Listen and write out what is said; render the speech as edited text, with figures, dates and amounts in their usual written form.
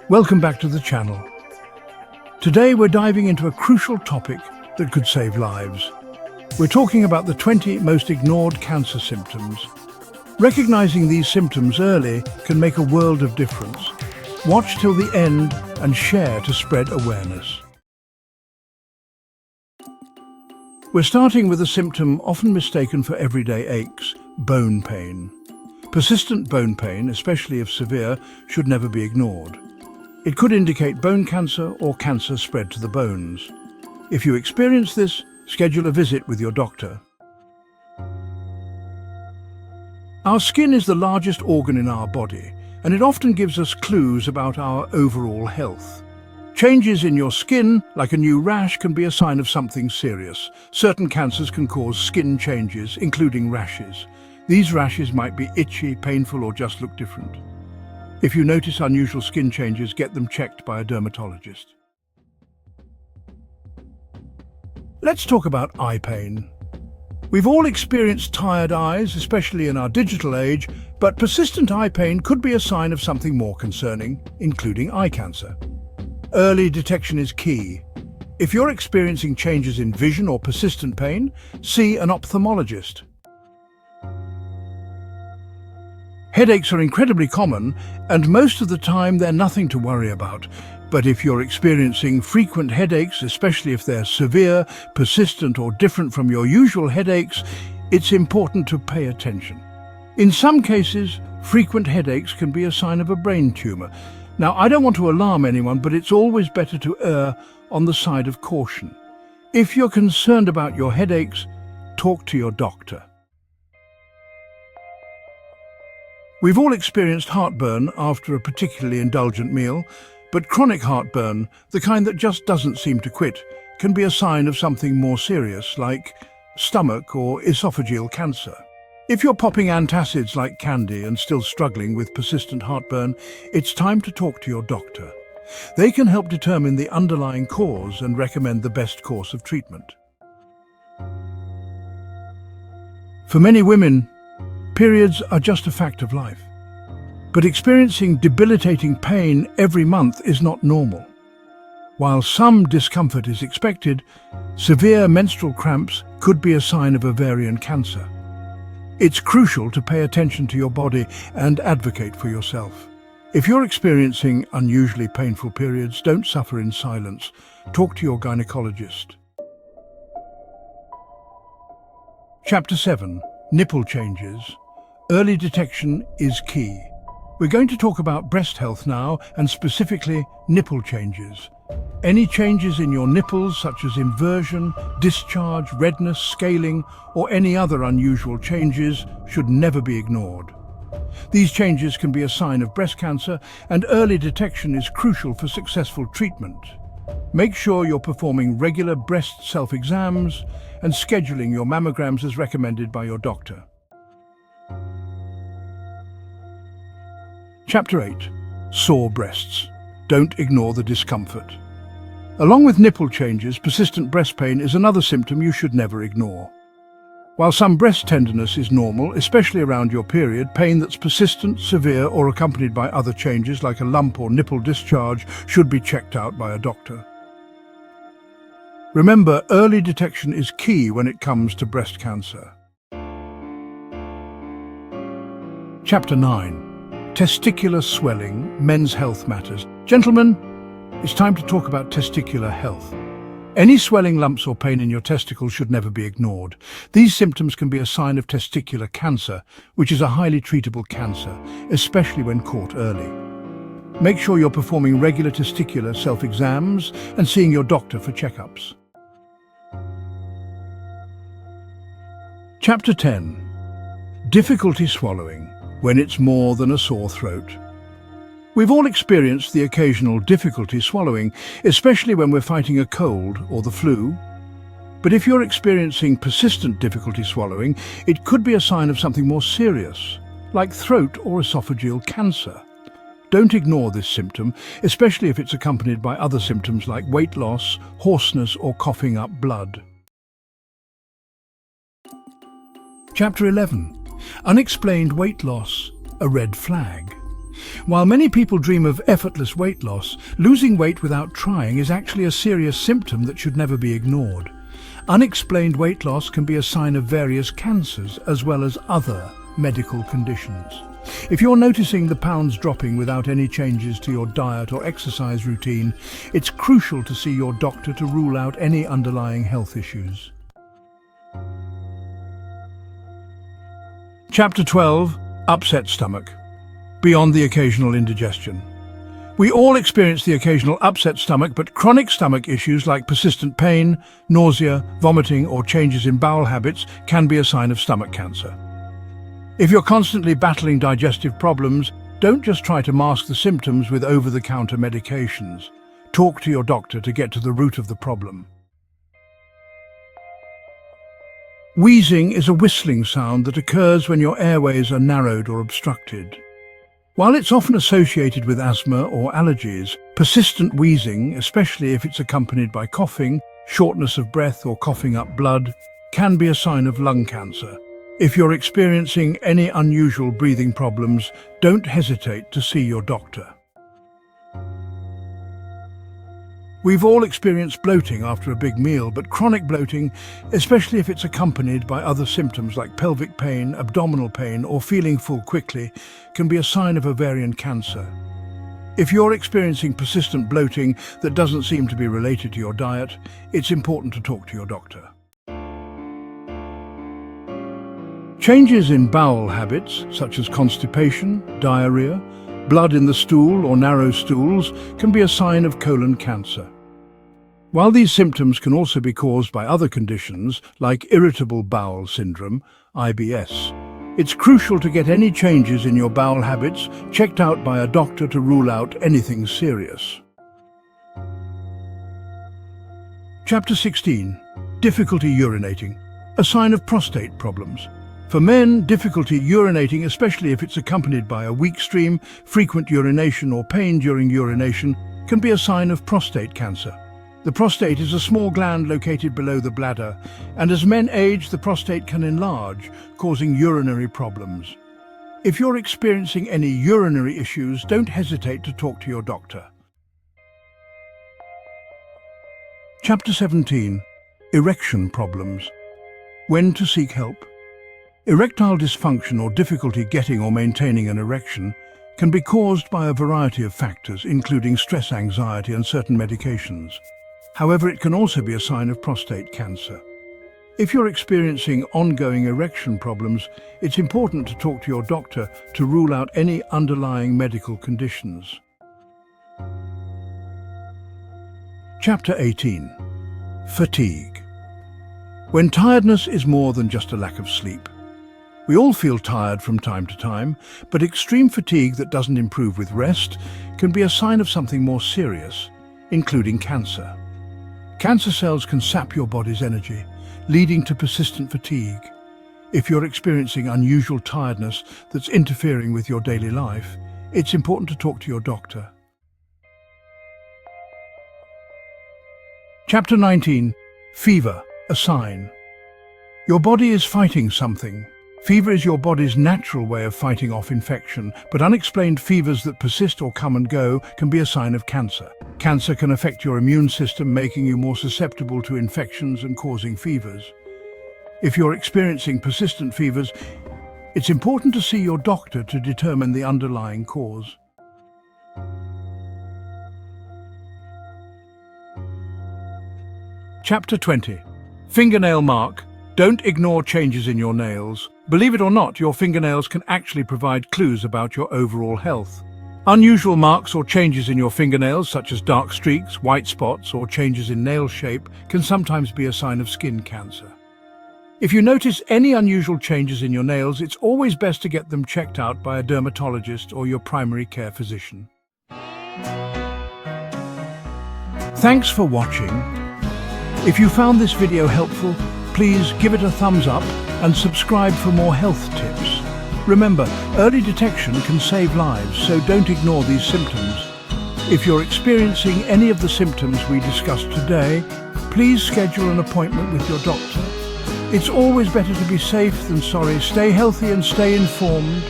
Welcome back to the channel. Today we're diving into a crucial topic that could save lives. We're talking about the 20 most ignored cancer symptoms. Recognizing these symptoms early can make a world of difference. Watch till the end and share to spread awareness. We're starting with a symptom often mistaken for everyday aches: bone pain. Persistent bone pain, especially if severe, should never be ignored. It could indicate bone cancer or cancer spread to the bones. If you experience this, schedule a visit with your doctor. Our skin is the largest organ in our body, and it often gives us clues about our overall health. Changes in your skin, like a new rash, can be a sign of something serious. Certain cancers can cause skin changes, including rashes. These rashes might be itchy, painful, or just look different. If you notice unusual skin changes, get them checked by a dermatologist. Let's talk about eye pain. We've all experienced tired eyes, especially in our digital age, but persistent eye pain could be a sign of something more concerning, including eye cancer. Early detection is key. If you're experiencing changes in vision or persistent pain, see an ophthalmologist. Headaches are incredibly common, and most of the time they're nothing to worry about. But if you're experiencing frequent headaches, especially if they're severe, persistent, or different from your usual headaches, it's important to pay attention. In some cases, frequent headaches can be a sign of a brain tumor. Now, I don't want to alarm anyone, but it's always better to err on the side of caution. If you're concerned about your headaches, talk to your doctor. We've all experienced heartburn after a particularly indulgent meal, but chronic heartburn, the kind that just doesn't seem to quit, can be a sign of something more serious, like stomach or esophageal cancer. If you're popping antacids like candy and still struggling with persistent heartburn, it's time to talk to your doctor. They can help determine the underlying cause and recommend the best course of treatment. For many women, periods are just a fact of life. But experiencing debilitating pain every month is not normal. While some discomfort is expected, severe menstrual cramps could be a sign of ovarian cancer. It's crucial to pay attention to your body and advocate for yourself. If you're experiencing unusually painful periods, don't suffer in silence. Talk to your gynecologist. Chapter 7. Nipple changes. Early detection is key. We're going to talk about breast health now, and specifically nipple changes. Any changes in your nipples, such as inversion, discharge, redness, scaling, or any other unusual changes, should never be ignored. These changes can be a sign of breast cancer, and early detection is crucial for successful treatment. Make sure you're performing regular breast self-exams and scheduling your mammograms as recommended by your doctor. Chapter 8. Sore breasts. Don't ignore the discomfort. Along with nipple changes, persistent breast pain is another symptom you should never ignore. While some breast tenderness is normal, especially around your period, pain that's persistent, severe, or accompanied by other changes like a lump or nipple discharge should be checked out by a doctor. Remember, early detection is key when it comes to breast cancer. Chapter 9. Testicular swelling, men's health matters. Gentlemen, it's time to talk about testicular health. Any swelling, lumps or pain in your testicles should never be ignored. These symptoms can be a sign of testicular cancer, which is a highly treatable cancer, especially when caught early. Make sure you're performing regular testicular self-exams and seeing your doctor for checkups. Chapter 10. Difficulty swallowing, when it's more than a sore throat. We've all experienced the occasional difficulty swallowing, especially when we're fighting a cold or the flu. But if you're experiencing persistent difficulty swallowing, it could be a sign of something more serious, like throat or esophageal cancer. Don't ignore this symptom, especially if it's accompanied by other symptoms like weight loss, hoarseness, or coughing up blood. Chapter 11. Unexplained weight loss, a red flag. While many people dream of effortless weight loss, losing weight without trying is actually a serious symptom that should never be ignored. Unexplained weight loss can be a sign of various cancers as well as other medical conditions. If you're noticing the pounds dropping without any changes to your diet or exercise routine, it's crucial to see your doctor to rule out any underlying health issues. Chapter 12. Upset stomach. Beyond the occasional indigestion. We all experience the occasional upset stomach, but chronic stomach issues like persistent pain, nausea, vomiting, or changes in bowel habits can be a sign of stomach cancer. If you're constantly battling digestive problems, don't just try to mask the symptoms with over-the-counter medications. Talk to your doctor to get to the root of the problem. Wheezing is a whistling sound that occurs when your airways are narrowed or obstructed. While it's often associated with asthma or allergies, persistent wheezing, especially if it's accompanied by coughing, shortness of breath, or coughing up blood, can be a sign of lung cancer. If you're experiencing any unusual breathing problems, don't hesitate to see your doctor. We've all experienced bloating after a big meal, but chronic bloating, especially if it's accompanied by other symptoms like pelvic pain, abdominal pain, or feeling full quickly, can be a sign of ovarian cancer. If you're experiencing persistent bloating that doesn't seem to be related to your diet, it's important to talk to your doctor. Changes in bowel habits, such as constipation, diarrhea, blood in the stool or narrow stools, can be a sign of colon cancer. While these symptoms can also be caused by other conditions like irritable bowel syndrome, IBS, it's crucial to get any changes in your bowel habits checked out by a doctor to rule out anything serious. Chapter 16. Difficulty urinating, a sign of prostate problems. For men, difficulty urinating, especially if it's accompanied by a weak stream, frequent urination or pain during urination, can be a sign of prostate cancer. The prostate is a small gland located below the bladder, and as men age, the prostate can enlarge, causing urinary problems. If you're experiencing any urinary issues, don't hesitate to talk to your doctor. Chapter 17. Erection problems. When to seek help. Erectile dysfunction or difficulty getting or maintaining an erection can be caused by a variety of factors, including stress, anxiety, and certain medications. However, it can also be a sign of prostate cancer. If you're experiencing ongoing erection problems, it's important to talk to your doctor to rule out any underlying medical conditions. Chapter 18. Fatigue. When tiredness is more than just a lack of sleep. We all feel tired from time to time, but extreme fatigue that doesn't improve with rest can be a sign of something more serious, including cancer. Cancer cells can sap your body's energy, leading to persistent fatigue. If you're experiencing unusual tiredness that's interfering with your daily life, it's important to talk to your doctor. Chapter 19. Fever, a sign. Your body is fighting something. Fever is your body's natural way of fighting off infection, but unexplained fevers that persist or come and go can be a sign of cancer. Cancer can affect your immune system, making you more susceptible to infections and causing fevers. If you're experiencing persistent fevers, it's important to see your doctor to determine the underlying cause. Chapter 20. Fingernail mark. Don't ignore changes in your nails. Believe it or not, your fingernails can actually provide clues about your overall health. Unusual marks or changes in your fingernails, such as dark streaks, white spots, or changes in nail shape, can sometimes be a sign of skin cancer. If you notice any unusual changes in your nails, it's always best to get them checked out by a dermatologist or your primary care physician. Thanks for watching. If you found this video helpful, please give it a thumbs up and subscribe for more health tips. Remember, early detection can save lives, so don't ignore these symptoms. If you're experiencing any of the symptoms we discussed today, please schedule an appointment with your doctor. It's always better to be safe than sorry. Stay healthy and stay informed.